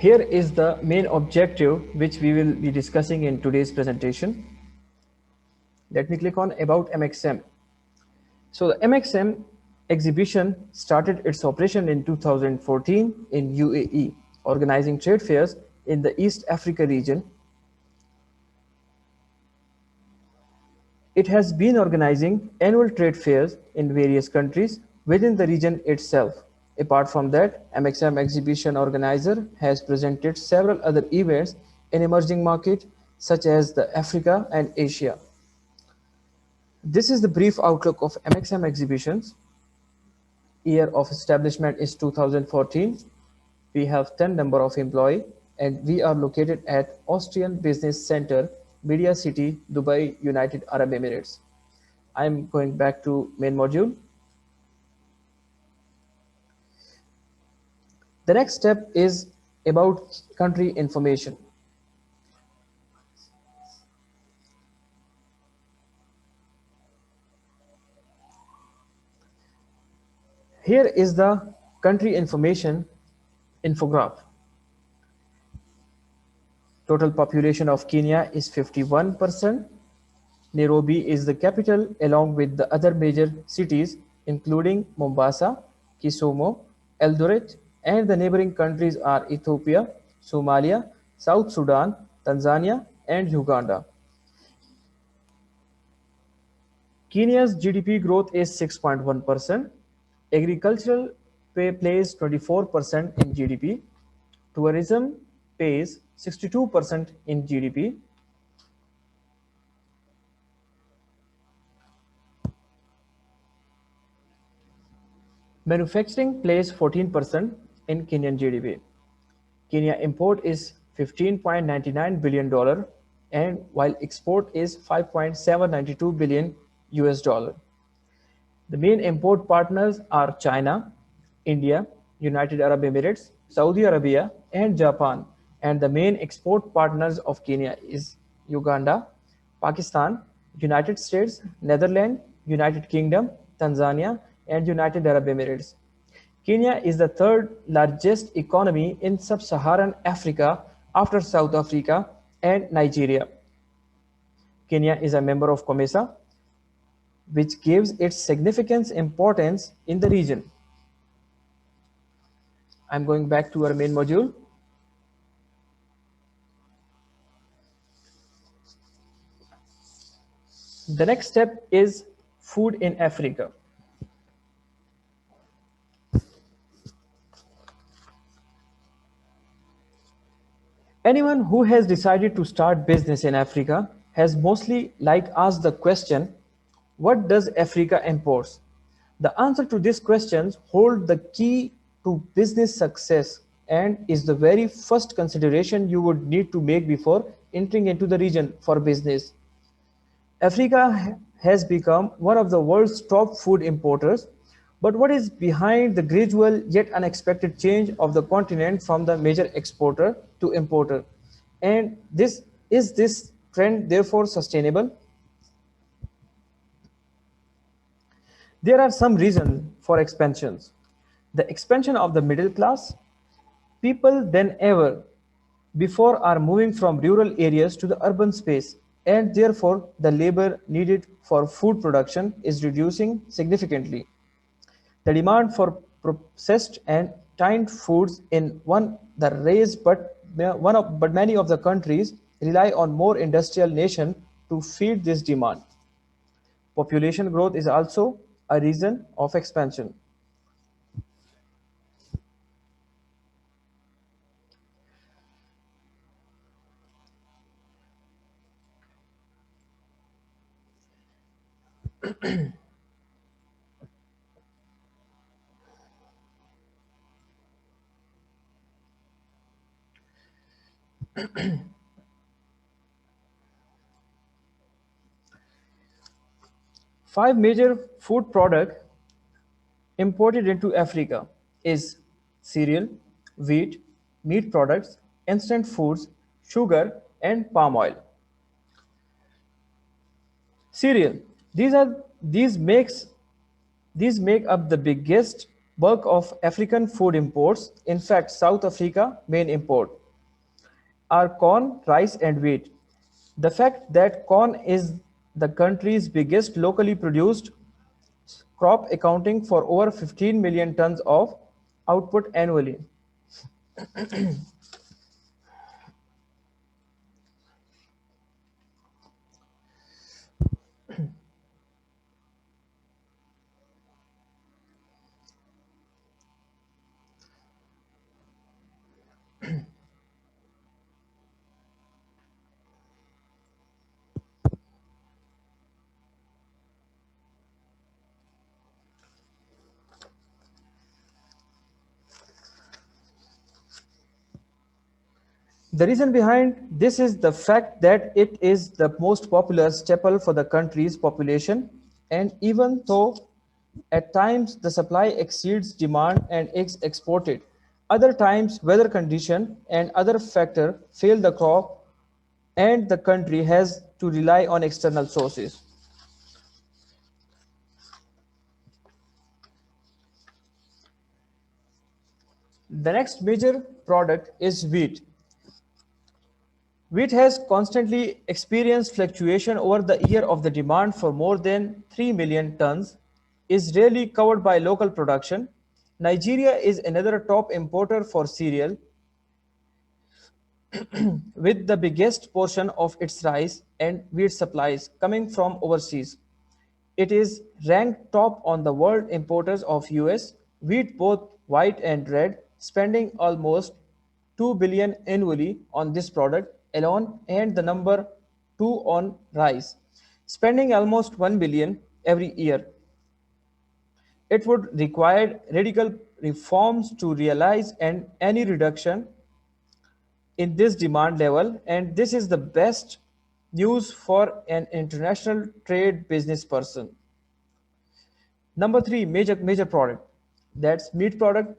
Here is the main objective which we will be discussing in today's presentation. Let me click on About MXM. So the MXM exhibition started its operation in 2014 in UAE, organizing trade fairs in the East Africa region. It has been organizing annual trade fairs in various countries within the region itself. Apart from that, MXM exhibition organizer has presented several other events in emerging markets such as the Africa and Asia. This is the brief outlook of MXM exhibitions. Year of establishment is 2014. We have 10 number of employee and we are located at Austrian Business Center, Media City, Dubai, United Arab Emirates. I'm going back to main module. The next step is about country information. Here is the country information infograph. Total population of Kenya is 51%. Nairobi is the capital along with the other major cities including Mombasa, Kisumu, Eldoret, and the neighboring countries are Ethiopia, Somalia, South Sudan, Tanzania, and Uganda. Kenya's GDP growth is 6.1%. Agricultural plays 24% in GDP. Tourism pays 62% in GDP. Manufacturing plays 14% in Kenyan GDP. Kenya import is $15.99 billion and while export is 5.792 billion US dollar. The main import partners are China, India, United Arab Emirates, Saudi Arabia, and Japan. And the main export partners of Kenya is Uganda, Pakistan, United States, Netherlands, United Kingdom, Tanzania, and United Arab Emirates. Kenya is the third largest economy in sub-Saharan Africa after South Africa and Nigeria. Kenya is a member of COMESA, which gives its significance importance in the region. I'm going back to our main module. The next step is food in Africa. Anyone who has decided to start business in Africa has mostly asked the question, what does Africa import? The answer to these questions hold the key to business success and is the very first consideration you would need to make before entering into the region for business. Africa has become one of the world's top food importers, but what is behind the gradual yet unexpected change of the continent from the major exporter to importer? And is this trend therefore sustainable? There are some reasons for expansions. The expansion of the middle class. People than ever before are moving from rural areas to the urban space, and therefore the labor needed for food production is reducing significantly. The demand for processed and tinned foods in the raised, but many of the countries rely on more industrial nation to feed this demand. Population growth is also a reason of expansion. Five major food products imported into Africa is cereal, wheat, meat products, instant foods, sugar, and palm oil. Cereal. These make up the biggest bulk of African food imports, in fact, South Africa main import, are corn, rice and wheat. The fact that corn is the country's biggest locally produced crop accounting for over 15 million tons of output annually. The reason behind this is the fact that it is the most popular staple for the country's population, and even though at times the supply exceeds demand and is exported, other times weather condition and other factor fail the crop and the country has to rely on external sources. The next major product is wheat. Wheat has constantly experienced fluctuation over the year of the demand for more than 3 million tons is rarely covered by local production. Nigeria is another top importer for cereal with the biggest portion of its rice and wheat supplies coming from overseas. It is ranked top on the world importers of US wheat, both white and red, spending almost 2 billion annually on this product alone, and the number 2 on rice, spending almost 1 billion every year. It would require radical reforms to realize and any reduction in this demand level, and this is the best news for an international trade business person. Number three, major product, that's meat product.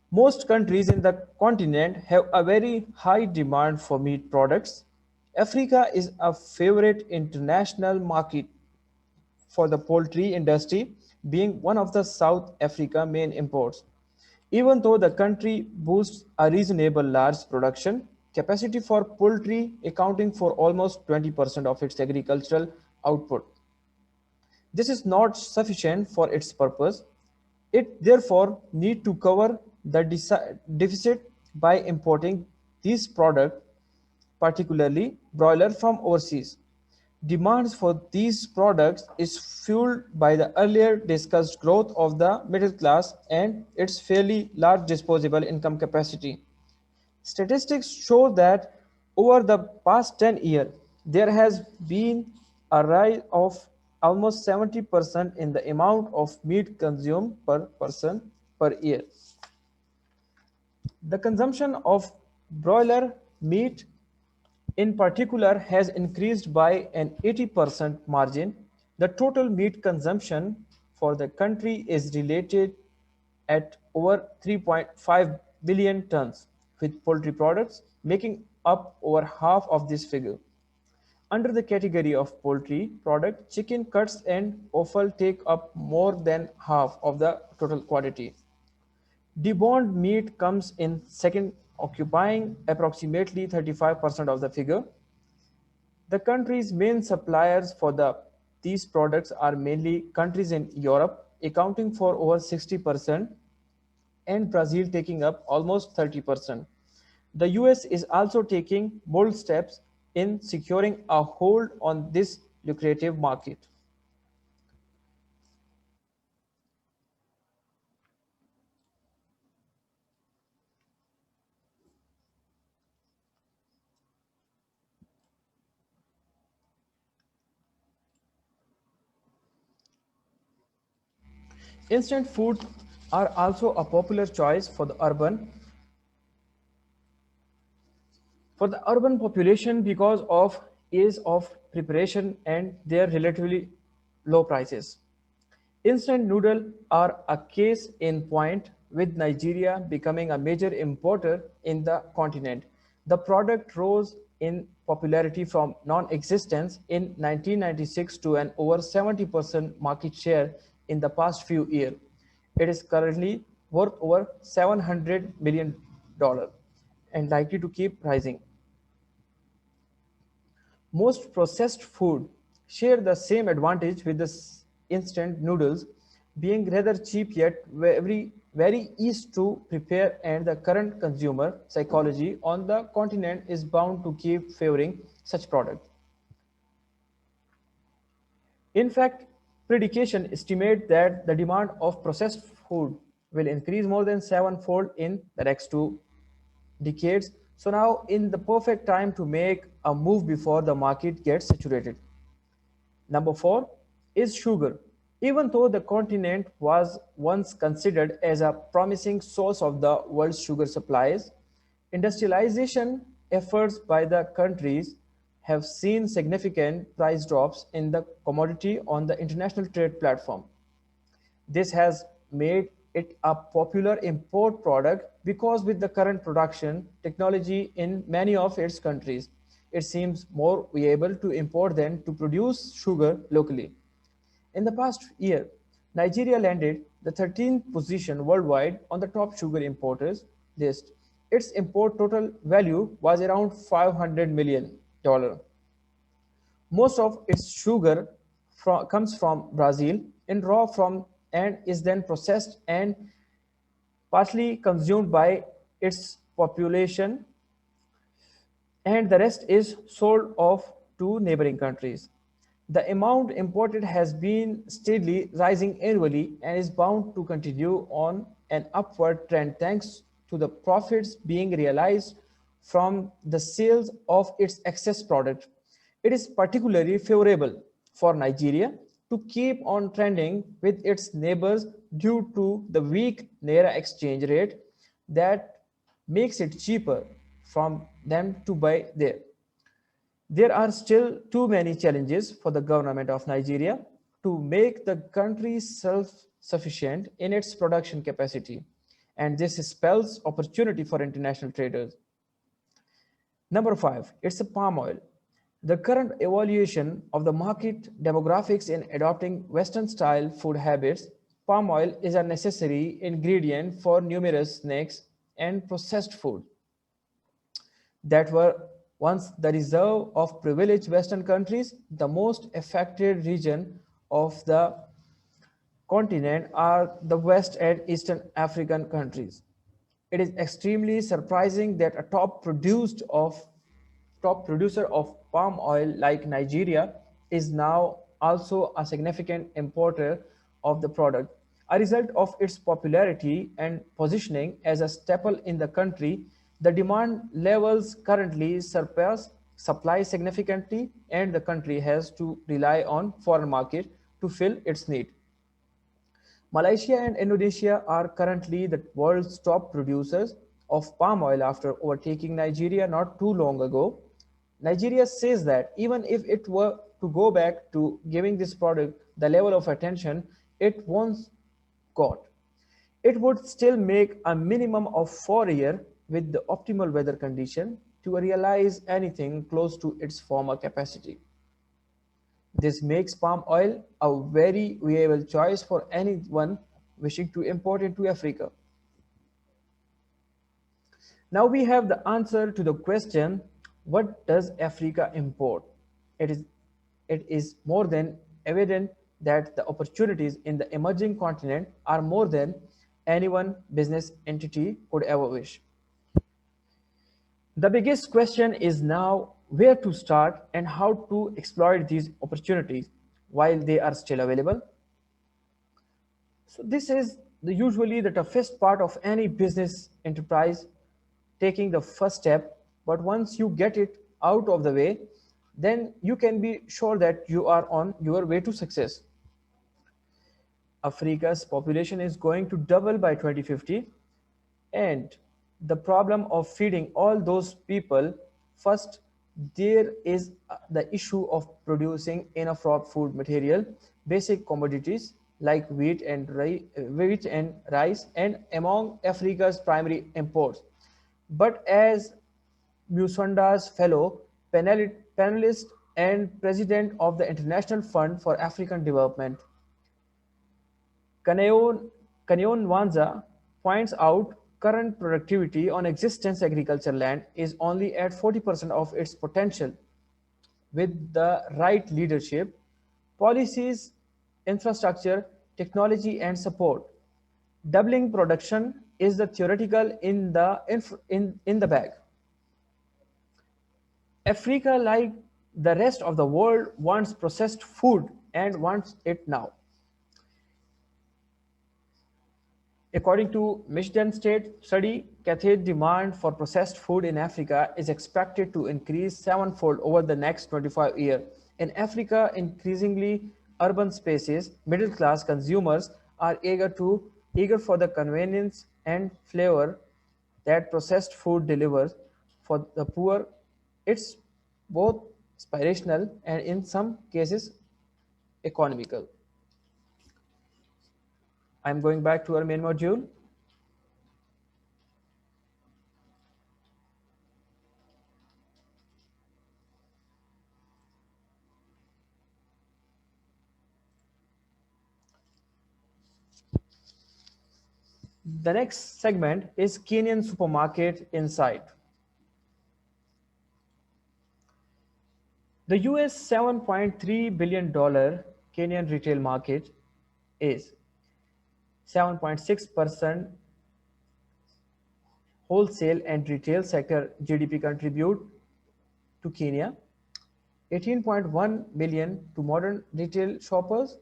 Most countries in the continent have a very high demand for meat products. Africa is a favorite international market for the poultry industry, being one of the South Africa main imports. Even though the country boasts a reasonable large production capacity for poultry, accounting for almost 20% of its agricultural output, this is not sufficient for its purpose. It therefore need to cover the deficit by importing these products, particularly broiler from overseas. Demands for these products is fueled by the earlier discussed growth of the middle class and its fairly large disposable income capacity. Statistics show that over the past 10 years, there has been a rise of almost 70% in the amount of meat consumed per person per year. The consumption of broiler meat in particular has increased by an 80% margin. The total meat consumption for the country is related at over 3.5 billion tons, with poultry products making up over half of this figure. Under the category of poultry product, chicken cuts and offal take up more than half of the total quantity. Deboned meat comes in second, occupying approximately 35% of the figure. The country's main suppliers for these products are mainly countries in Europe, accounting for over 60%, and Brazil taking up almost 30%. The US is also taking bold steps in securing a hold on this lucrative market. Instant food are also a popular choice for the urban population because of ease of preparation and their relatively low prices. Instant noodles are a case in point, with Nigeria becoming a major importer in the continent. The product rose in popularity from non-existence in 1996 to an over 70% market share in the past few years. It is currently worth over $700 million and likely to keep rising. Most processed food share the same advantage with the instant noodles being rather cheap yet very easy to prepare, and the current consumer psychology on the continent is bound to keep favoring such products. In fact, predication estimate that the demand of processed food will increase more than sevenfold in the next 2 decades. So now in the perfect time to make a move before the market gets saturated. Number four is sugar. Even though the continent was once considered as a promising source of the world's sugar supplies, industrialization efforts by the countries have seen significant price drops in the commodity on the international trade platform. This has made it a popular import product because with the current production technology in many of its countries, it seems more viable to import than to produce sugar locally. In the past year, Nigeria landed the 13th position worldwide on the top sugar importers list. Its import total value was around $500 million. Most of its sugar comes from Brazil in raw form and is then processed and partly consumed by its population, and the rest is sold off to neighboring countries. The amount imported has been steadily rising annually and is bound to continue on an upward trend thanks to the profits being realized from the sales of its excess product. It is particularly favorable for Nigeria to keep on trending with its neighbors due to the weak naira exchange rate that makes it cheaper from them to buy there. There are still too many challenges for the government of Nigeria to make the country self-sufficient in its production capacity, and this spells opportunity for international traders. Number five, it's a palm oil. The current evaluation of the market demographics in adopting Western style food habits, palm oil is a necessary ingredient for numerous snacks and processed food that were once the reserve of privileged Western countries. The most affected region of the continent are the West and Eastern African countries. It is extremely surprising that a top producer of palm oil like Nigeria is now also a significant importer of the product. A result of its popularity and positioning as a staple in the country, the demand levels currently surpass supply significantly, and the country has to rely on foreign market to fill its need. Malaysia and Indonesia are currently the world's top producers of palm oil after overtaking Nigeria not too long ago. Nigeria says that even if it were to go back to giving this product the level of attention it once got, it would still make a minimum of 4 years with the optimal weather condition to realize anything close to its former capacity. This makes palm oil a very viable choice for anyone wishing to import into Africa. Now we have the answer to the question, what does Africa import? It is, it is more than evident that the opportunities in the emerging continent are more than any one business entity could ever wish. The biggest question is now where to start and how to exploit these opportunities while they are still available. So this is usually the toughest part of any business enterprise, taking the first step. But once you get it out of the way, then you can be sure that you are on your way to success. Africa's population is going to double by 2050, and the problem of feeding all those people, first there is the issue of producing enough raw food material, basic commodities like wheat and rice and among Africa's primary imports. But as Musanda's fellow panelist and president of the International Fund for African Development, Kanyon Wanza points out current productivity on existing agriculture land is only at 40% of its potential. With the right leadership, policies, infrastructure, technology, and support, doubling production is the theoretical in the bag. Africa, like the rest of the world, wants processed food and wants it now. According to Michigan State study, cathode demand for processed food in Africa is expected to increase sevenfold over the next 25 years. In Africa, increasingly urban spaces, middle-class consumers are eager for the convenience and flavor that processed food delivers. For the poor, it's both aspirational and in some cases economical. I'm going back to our main module. The next segment is Kenyan Supermarket Insight. The US $7.3 billion Kenyan retail market is 7.6% wholesale and retail sector GDP contribute to Kenya, 18.1 million to modern retail shoppers,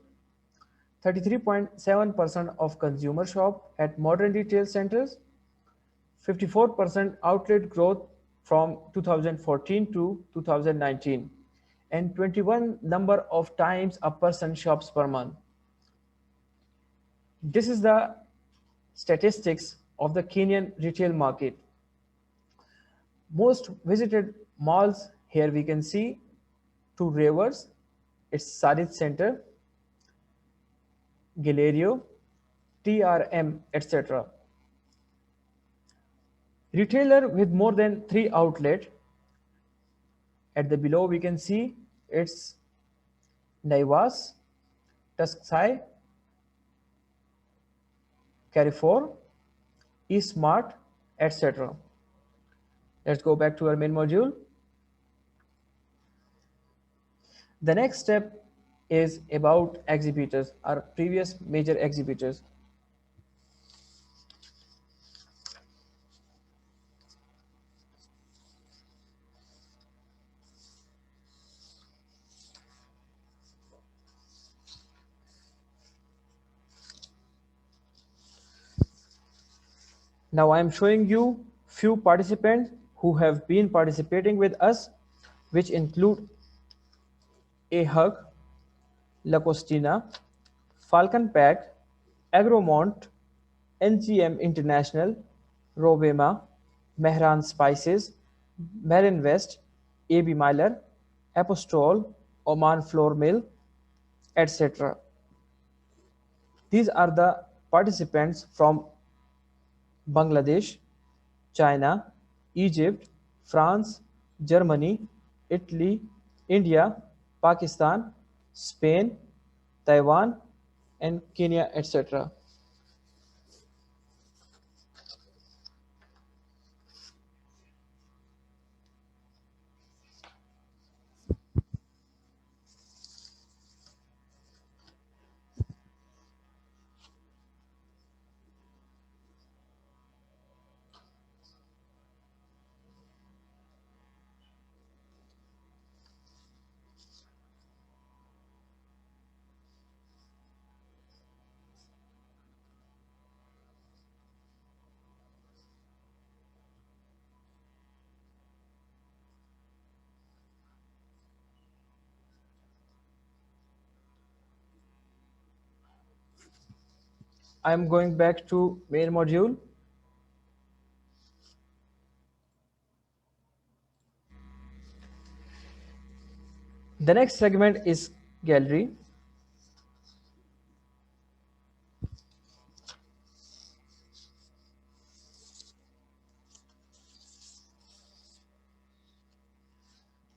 33.7% of consumer shop at modern retail centers, 54% outlet growth from 2014 to 2019, and 21 number of times a person shops per month. This is the statistics of the Kenyan retail market. Most visited malls here we can see two Rivers, its Sadit Center, Galerio, TRM, etc. Retailer with more than 3 outlets. At the below we can see it's Naivas, Tusksai, Carrefour, eSmart, etc. Let's go back to our main module. The next step is about exhibitors, our previous major exhibitors. Now I am showing you few participants who have been participating with us, which include AHUG, La Costina, Falcon Pack, Agromont, NGM International, Robema, Mehran Spices, Marin West, AB Myler, Apostol, Oman Flour Mill, etc. These are the participants from Bangladesh, China, Egypt, France, Germany, Italy, India, Pakistan, Spain, Taiwan, and Kenya, etc. I am going back to main module. The next segment is gallery.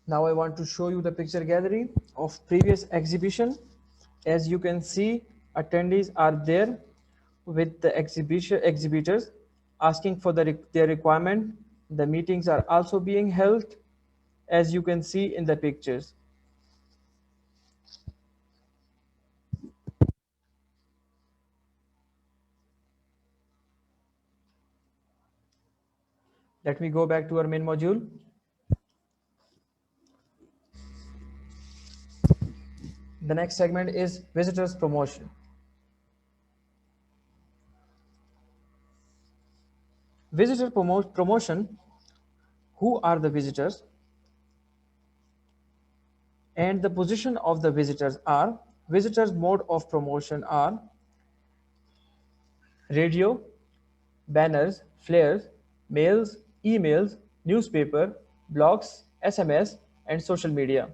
Now I want to show you the picture gallery of previous exhibition. As you can see, attendees are there with the exhibitors asking for their requirement. The meetings are also being held, as you can see in the pictures. Let me go back to our main module. The next segment is visitors promotion. Promotion, who are the visitors, and the position of the visitors are. Visitors mode of promotion are radio, banners, flyers, mails, emails, newspaper, blogs, SMS, and social media.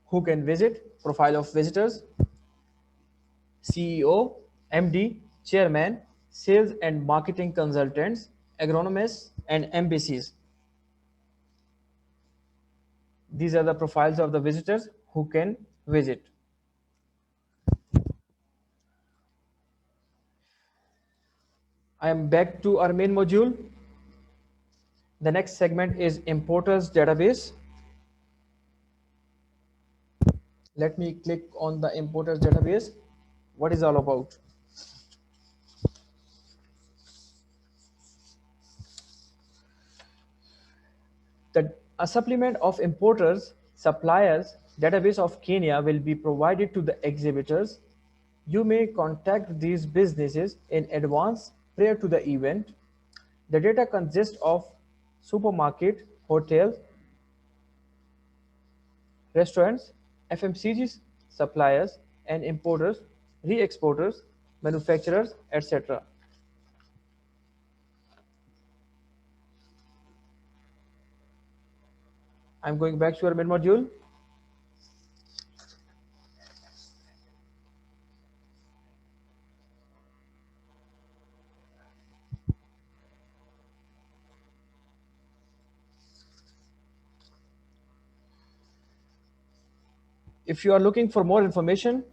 Who can visit? Profile of visitors: CEO, MD, chairman, sales and marketing consultants, agronomists, and embassies. These are the profiles of the visitors who can visit. I am back to our main module. The next segment is importers database. Let me click on the importers database. What is all about? A supplement of importers suppliers database of Kenya will be provided to the exhibitors. You may contact these businesses in advance prior to the event. The data consists of supermarket, hotels, restaurants, FMCGs, suppliers, and importers, re-exporters, manufacturers, etc. I'm going back to our main module. If you are looking for more information,